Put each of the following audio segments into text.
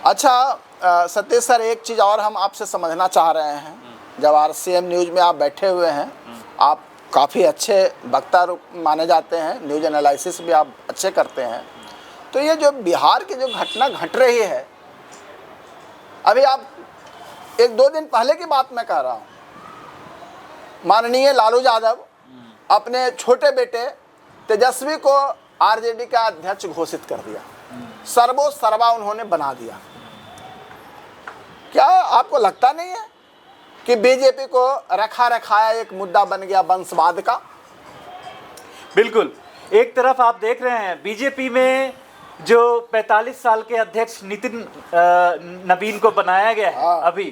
अच्छा सतीश सर, एक चीज़ और हम आपसे समझना चाह रहे हैं। जब RCM न्यूज़ में आप बैठे हुए हैं, आप काफ़ी अच्छे वक्ता माने जाते हैं, न्यूज़ एनालिसिस भी आप अच्छे करते हैं। तो ये जो बिहार की जो घटना घट रही है, अभी आप 1-2 दिन पहले की बात मैं कह रहा हूँ, माननीय लालू यादव अपने छोटे बेटे तेजस्वी को RJD का अध्यक्ष घोषित कर दिया, सर्वो सर्वा उन्होंने बना दिया। क्या आपको लगता नहीं है कि बीजेपी को रखा रखाया एक मुद्दा बन गया वंशवाद का? बिल्कुल। एक तरफ आप देख रहे हैं बीजेपी में जो 45 साल के अध्यक्ष नितिन नवीन को बनाया गया है अभी,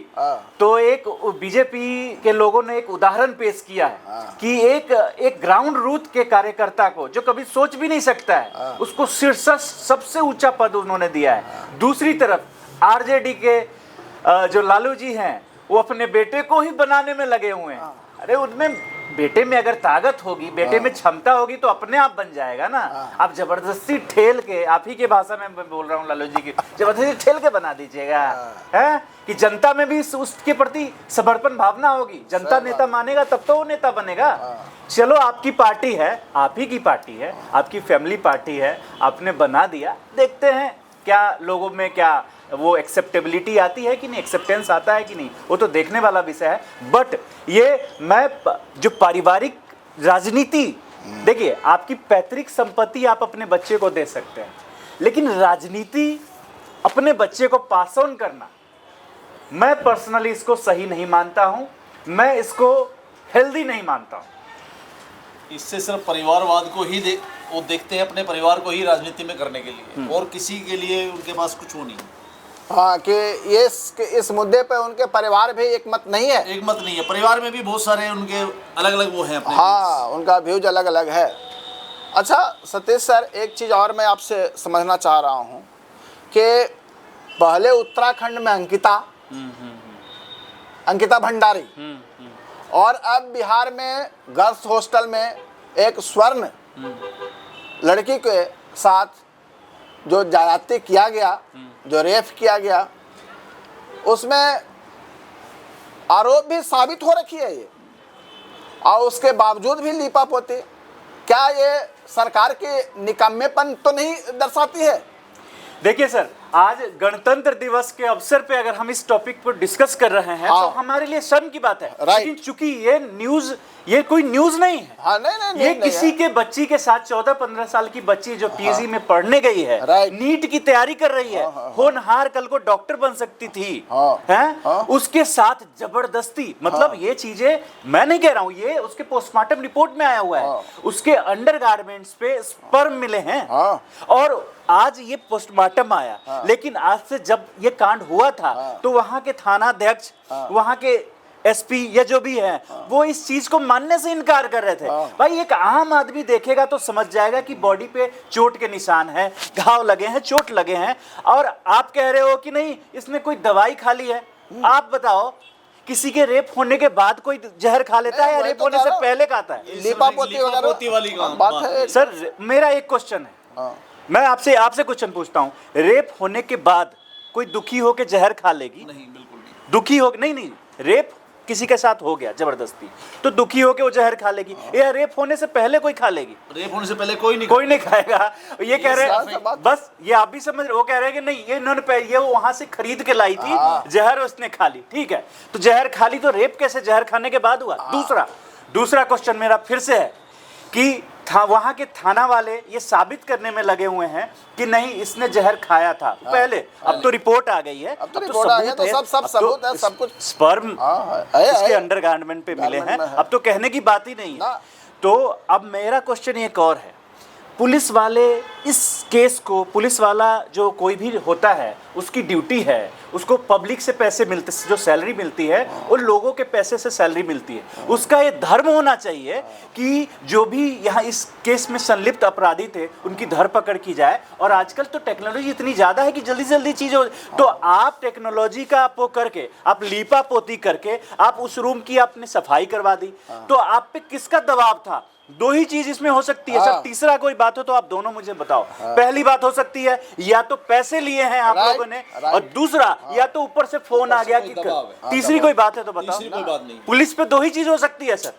तो एक बीजेपी के लोगों ने एक उदाहरण पेश किया है कि एक ग्राउंड रूट के कार्यकर्ता को, जो कभी सोच भी नहीं सकता है, उसको शीर्ष सबसे ऊंचा पद उन्होंने दिया है। दूसरी तरफ RJD के जो लालू जी हैं, वो अपने बेटे को ही बनाने में लगे हुए हैं। अरे उनमें बेटे में अगर ताकत होगी, बेटे में क्षमता होगी तो अपने आप बन जाएगा ना। आप जबरदस्ती ठेल के, आप ही के भाषा में मैं बोल रहा हूँ लालू जी की, जबरदस्ती ठेल के बना दीजिएगा, है कि जनता में भी उसके प्रति समर्पण भावना होगी, जनता नेता मानेगा तब तो वो नेता बनेगा। चलो आपकी पार्टी है, आप ही की पार्टी है, आपकी फैमिली पार्टी है, आपने बना दिया, देखते हैं क्या लोगों में क्या वो एक्सेप्टेबिलिटी आती है कि नहीं, एक्सेप्टेंस आता है कि नहीं, वो तो देखने वाला विषय है। बट ये मैं जो पारिवारिक राजनीति, देखिए आपकी पैतृक संपत्ति आप अपने बच्चे को दे सकते हैं, लेकिन राजनीति अपने बच्चे को पास ऑन करना, मैं पर्सनली इसको सही नहीं मानता हूं, मैं इसको हेल्दी नहीं मानता हूं। इससे सिर्फ परिवारवाद को ही वो देखते हैं, अपने परिवार को ही राजनीति में करने के लिए, और किसी के लिए उनके पास कुछ वो नहीं है। हाँ, कि ये इस मुद्दे पे उनके परिवार भी एक मत नहीं है, एक मत नहीं है, परिवार में भी बहुत सारे उनके अलग अलग वो हैं अपने। हाँ, उनका व्यूज अलग अलग है। अच्छा सतीश सर, एक चीज़ और मैं आपसे समझना चाह रहा हूँ कि पहले उत्तराखंड में अंकिता भंडारी, और अब बिहार में गर्ल्स हॉस्टल में एक स्वर्ण लड़की के साथ जो ज्यादती किया गया, जो रेप किया गया, उसमें आरोप भी साबित हो रखी है ये, और उसके बावजूद भी लीपापोती। क्या ये सरकार के निकम्मेपन तो नहीं दर्शाती है? देखिए सर, आज गणतंत्र दिवस के अवसर पे अगर हम इस टॉपिक पर डिस्कस कर रहे हैं तो हमारे लिए शर्म की बात है, लेकिन चूंकि ये कोई न्यूज नहीं है। नहीं, ये किसी के बच्ची के साथ 14-15 साल की बच्ची जो PG में पढ़ने गई है, नीट की तैयारी कर रही है, होनहार, कल को डॉक्टर बन सकती थी, उसके साथ जबरदस्ती, मतलब ये चीजें मैं नहीं कह रहा हूँ, ये उसके पोस्टमार्टम रिपोर्ट में आया हुआ है, उसके अंडरगारमेंट्स पे स्पर्म मिले हैं, और आज ये पोस्टमार्टम आया। लेकिन आज से जब ये कांड हुआ था तो वहां के थानाध्यक्ष, वहां के SP या जो भी है, वो इस चीज को मानने से इनकार कर रहे थे। भाई एक आम आदमी देखेगा तो समझ जाएगा कि बॉडी पे चोट के निशान है, घाव लगे हैं, चोट लगे हैं, और आप कह रहे हो कि नहीं इसने कोई दवाई खा ली है। आप बताओ, किसी के रेप होने के बाद कोई जहर खा लेता है या रेप होने से पहले खाता है? लीपापोती वाली बात है सर। मेरा एक क्वेश्चन है, मैं आपसे क्वेश्चन पूछता हूँ, रेप होने के बाद कोई दुखी होकर जहर खा लेगी? नहीं, बिल्कुल नहीं। दुखी हो नहीं, रेप किसी के साथ हो गया जबरदस्ती, तो दुखी होके वो जहर खा लेगी, या रेप होने से पहले कोई खा लेगी? रेप होने से पहले कोई नहीं खाएगा। ये कह रहे हैं, बस ये आप भी समझ रहे, वो कह रहे हैं कि नहीं ये इन्होंने ये वहां से खरीद के लाई थी जहर, उसने खा ली, ठीक है, तो जहर खा ली, तो रेप कैसे जहर खाने के बाद हुआ? दूसरा क्वेश्चन मेरा फिर से है कि वहां के थाना वाले ये साबित करने में लगे हुए हैं कि नहीं इसने जहर खाया था पहले। अब तो रिपोर्ट आ गई है, अब तो सब सबूत है, सब कुछ स्पर्म इसके अंडरगारमेंट पे मिले हैं, अब तो कहने की बात ही नहीं है। तो अब मेरा क्वेश्चन एक और है, पुलिस वाले इस केस को, पुलिस वाला जो कोई भी होता है उसकी ड्यूटी है, उसको पब्लिक से पैसे मिलते, जो सैलरी मिलती है वो लोगों के पैसे से सैलरी मिलती है, उसका ये धर्म होना चाहिए कि जो भी यहाँ इस केस में संलिप्त अपराधी थे उनकी धरपकड़ की जाए। और आजकल तो टेक्नोलॉजी इतनी ज़्यादा है कि जल्दी जल्दी चीज़ हो, तो आप टेक्नोलॉजी का वो करके, आप लीपा पोती करके आप उस रूम की आपने सफाई करवा दी, तो आप पे किसका दबाव था दो ही चीज इसमें हो सकती है सर। तीसरा कोई बात हो तो आप दोनों मुझे बताओ। पहली बात हो सकती है या तो पैसे लिए हैं आप लोगों ने, और दूसरा या तो ऊपर से फोन आ गया कि तीसरी कोई बात है तो बताओ। तीसरी कोई बात नहीं। पुलिस पे दो ही चीज हो सकती है सर,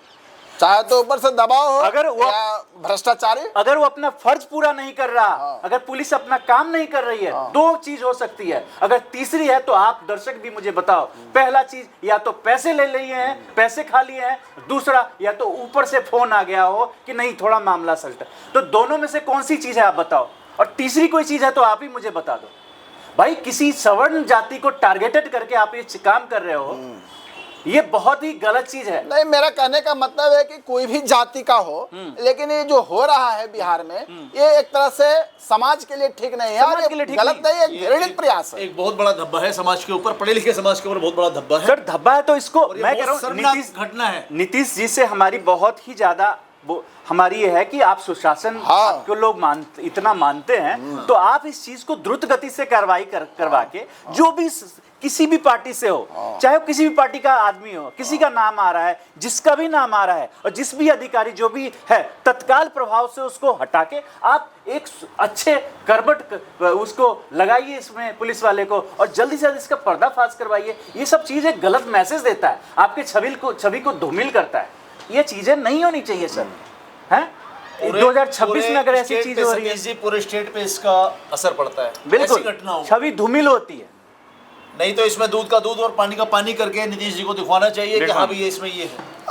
चाहे तो ऊपर से दबाव हो अगर वो या भ्रष्टाचारी। अगर वो अपना फर्ज पूरा नहीं कर रहा, अगर पुलिस अपना काम नहीं कर रही है, दो चीज हो सकती है। अगर तीसरी है तो आप दर्शक भी मुझे बताओ। पहला चीज या तो पैसे ले लिए हैं, पैसे खा लिए हैं, दूसरा या तो ऊपर से फोन आ गया हो कि नहीं थोड़ा मामला सल्टा। तो दोनों में से कौन सी चीज है आप बताओ। और तीसरी कोई चीज है तो आप ही मुझे बता दो। भाई किसी सवर्ण जाति को टारगेटेड करके आप ये काम कर रहे हो, ये बहुत ही गलत चीज है। नहीं, मेरा कहने का मतलब है कि कोई भी जाति का हो, लेकिन ये जो हो रहा है बिहार में, ये एक तरह से समाज के लिए ठीक नहीं है, और समाज के लिए ये ठीक गलत नहीं है, एक घृणित प्रयास है। एक बहुत बड़ा धब्बा है समाज के ऊपर, पढ़े लिखे समाज के ऊपर बहुत बड़ा धब्बा है। सर धब्बा है तो इसको और ये मैं बहुत कह रहा हूँ शर्मनाक घटना है। नीतीश जी से हमारी बहुत ही ज्यादा हमारी ये है कि आप सुशासन को लोग इतना मानते हैं, तो आप इस चीज को द्रुत गति से कार्रवाई करवा के, जो भी किसी भी पार्टी से हो, चाहे वो किसी भी पार्टी का आदमी हो, किसी का नाम आ रहा है, जिसका भी नाम आ रहा है, और जिस भी अधिकारी जो भी है, तत्काल प्रभाव से उसको हटा के आप एक अच्छे करबट उसको लगाइए इसमें पुलिस वाले को, और जल्दी से जल्दी इसका पर्दाफाश करवाइए। ये सब चीज एक गलत मैसेज देता है, आपके छवि को धूमिल करता है। ये चीजें नहीं होनी चाहिए सर, हैं? 2026 में अगर ऐसी चीज हो रही है, पूरे स्टेट पे इसका असर पड़ता है। बिल्कुल ऐसी घटना हो, छवि धूमिल होती है। नहीं तो इसमें दूध का दूध और पानी का पानी करके नीतीश जी को दिखवाना चाहिए कि हाँ भाई ये इसमें ये है।